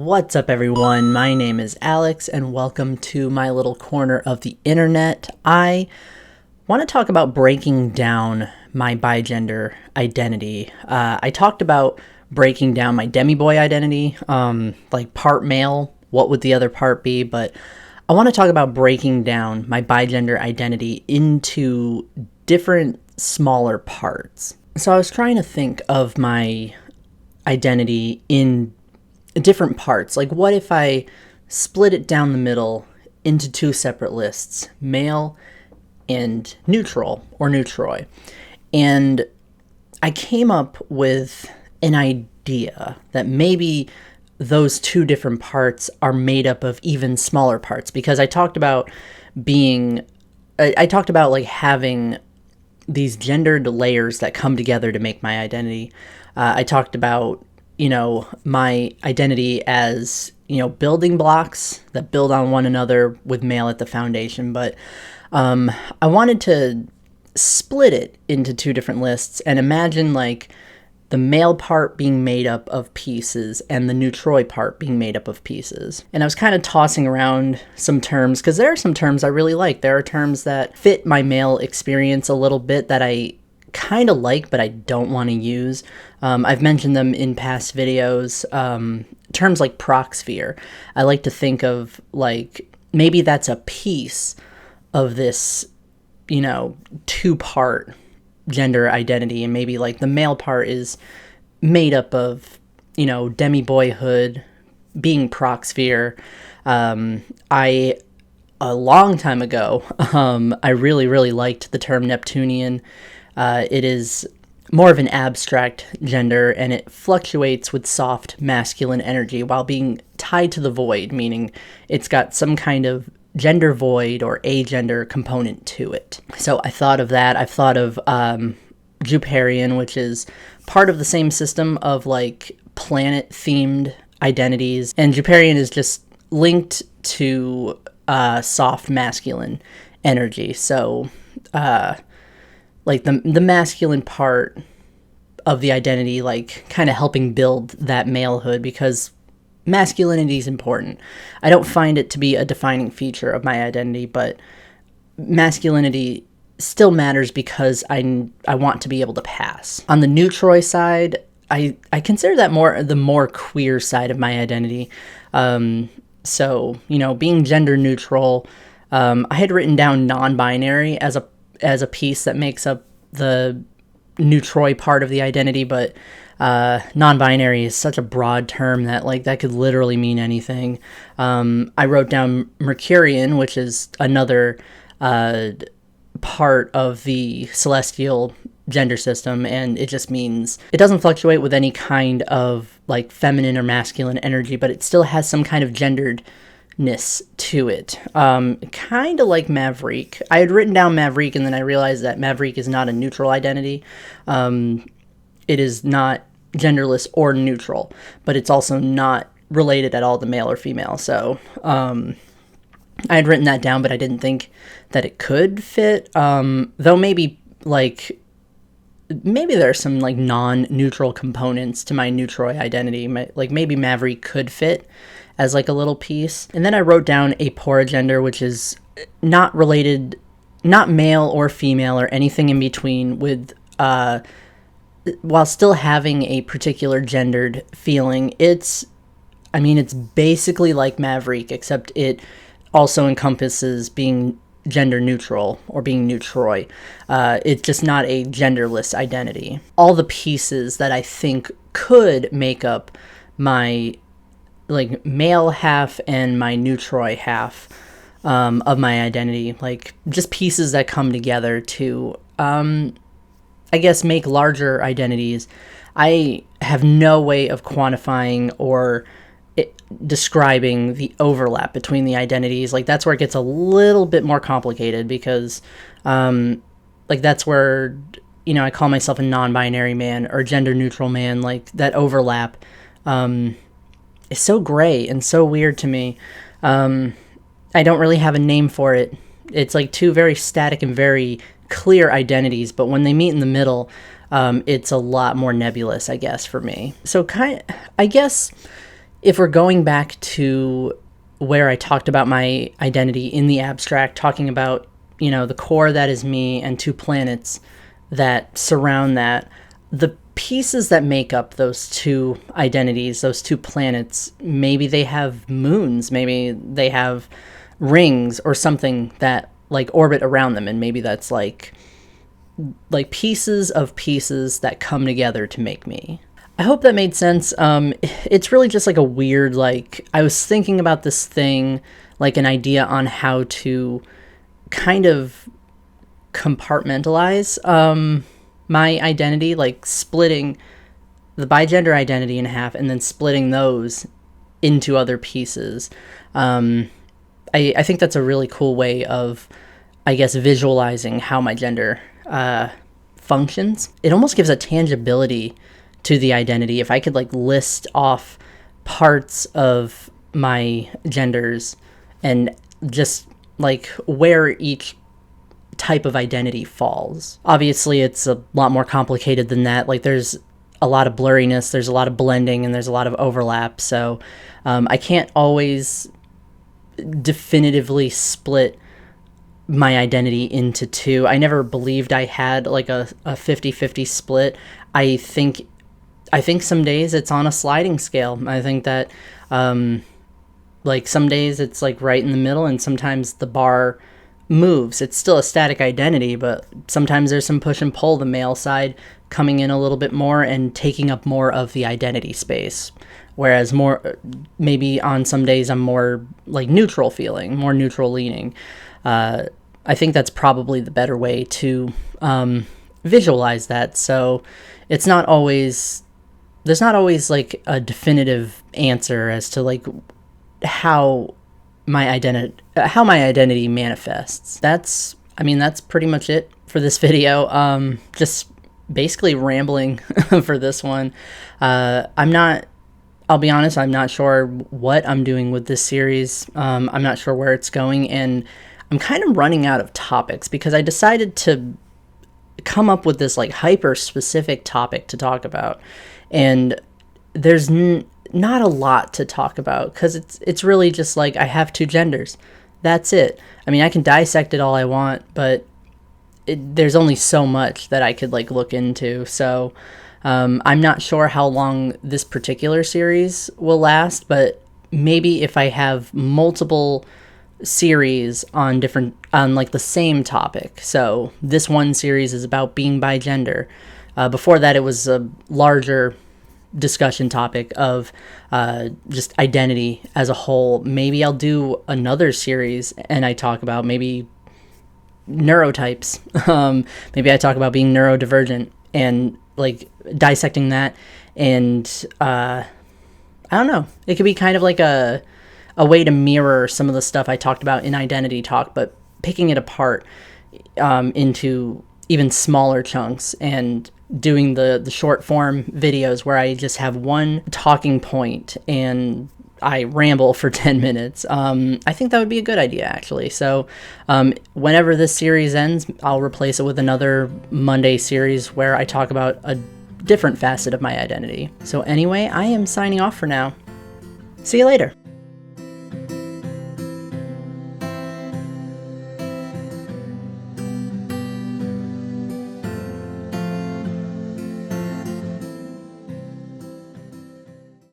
What's up, everyone? My name is Alex, and welcome to my little corner of the internet. I want to talk about breaking down my bigender identity. I talked about breaking down my demi-boy identity, like part male, what would the other part be, but I want to talk about breaking down my bigender identity into different smaller parts. So I was trying to think of my identity in different parts. Like, what if I split it down the middle into two separate lists, male and neutral or neutroy? And I came up with an idea that maybe those two different parts are made up of even smaller parts, because I talked about like having these gendered layers that come together to make my identity. I talked about my identity as, building blocks that build on one another with male at the foundation. But I wanted to split it into two different lists and imagine like the male part being made up of pieces and the neutroy part being made up of pieces. And I was kind of tossing around some terms, because there are some terms I really like. There are terms that fit my male experience a little bit that I kind of like, but I don't want to use. I've mentioned them in past videos. Terms like proxphere, I like to think of like maybe that's a piece of this, two-part gender identity, and maybe like the male part is made up of, demi-boyhood, being proxphere. A long time ago, I really liked the term Neptunian. It is more of an abstract gender, and it fluctuates with soft masculine energy while being tied to the void, meaning it's got some kind of gender void or agender component to it. So I thought of that. I've thought of Jupiterian, which is part of the same system of like planet-themed identities, and Jupiterian is just linked to soft masculine energy. So like the masculine part of the identity, like kind of helping build that malehood, because masculinity is important. I don't find it to be a defining feature of my identity, but masculinity still matters because I want to be able to pass. On the neutroy side, I consider that the more queer side of my identity. So, being gender neutral, I had written down non-binary as a piece that makes up the neutroy part of the identity, but non-binary is such a broad term that like that could literally mean anything. I wrote down Mercurian, which is another part of the celestial gender system, and it just means it doesn't fluctuate with any kind of like feminine or masculine energy, but it still has some kind of genderedness to it. Kind of like Maverick. I had written down Maverick, and then I realized that Maverick is not a neutral identity. It is not genderless or neutral, but it's also not related at all to male or female. So I had written that down, but I didn't think that it could fit. Though maybe there are some like non-neutral components to my neutroy identity. Like maybe Maverick could fit as like a little piece. And then I wrote down aporigender, which is not related, not male or female or anything in between, with while still having a particular gendered feeling. It's basically like Maverick, except it also encompasses being gender neutral or being neutroy. It's just not a genderless identity. All the pieces that I think could make up my like male half and my neutroy half of my identity, like just pieces that come together to I guess make larger identities. I have no way of quantifying or describing the overlap between the identities. Like that's where it gets a little bit more complicated, because like that's where I call myself a non-binary man or gender neutral man. Like that overlap is so gray and so weird to me. I don't really have a name for it. It's like two very static and very clear identities, but when they meet in the middle, it's a lot more nebulous, I guess, for me. So I guess if we're going back to where I talked about my identity in the abstract, talking about, you know, the core that is me and 2 planets that surround that, the pieces that make up those 2 identities, those 2 planets, maybe they have moons, maybe they have rings or something that like orbit around them, and maybe that's like pieces of pieces that come together to make me. I hope that made sense. It's really just like a weird, like, I was thinking about this thing, like an idea on how to kind of compartmentalize my identity, like splitting the bigender identity in half and then splitting those into other pieces. I think that's a really cool way of, I guess, visualizing how my gender functions. It almost gives a tangibility to the identity if I could like list off parts of my genders and just like where each type of identity falls. Obviously, it's a lot more complicated than that. Like, there's a lot of blurriness, there's a lot of blending, and there's a lot of overlap. So I can't always definitively split my identity into 2. I never believed I had like a 50-50 split. I think some days it's on a sliding scale. I think that like some days it's like right in the middle, and sometimes the bar moves. It's still a static identity, but sometimes there's some push and pull, the male side coming in a little bit more and taking up more of the identity space, whereas more maybe on some days I'm more like neutral feeling, more neutral leaning. I think that's probably the better way to visualize that. So it's not always, there's not always like a definitive answer as to like how my identity manifests. That's pretty much it for this video. Just basically rambling for this one. I'll be honest, I'm not sure what I'm doing with this series. I'm not sure where it's going, and I'm kind of running out of topics because I decided to come up with this like hyper specific topic to talk about, and there's not a lot to talk about because it's really just like I have 2 genders. That's it. I mean, I can dissect it all I want, but there's only so much that I could like look into. So I'm not sure how long this particular series will last, but maybe if I have multiple series on like the same topic. So this one series is about being bigender. Before that, it was a larger discussion topic of just identity as a whole. Maybe I'll do another series and I talk about maybe neurotypes. Maybe I talk about being neurodivergent and like dissecting that, and I don't know, it could be kind of like a way to mirror some of the stuff I talked about in Identity Talk, but picking it apart into even smaller chunks and doing the short form videos where I just have one talking point and I ramble for 10 minutes. I think that would be a good idea, actually. So whenever this series ends, I'll replace it with another Monday series where I talk about a different facet of my identity. So anyway, I am signing off for now. See you later.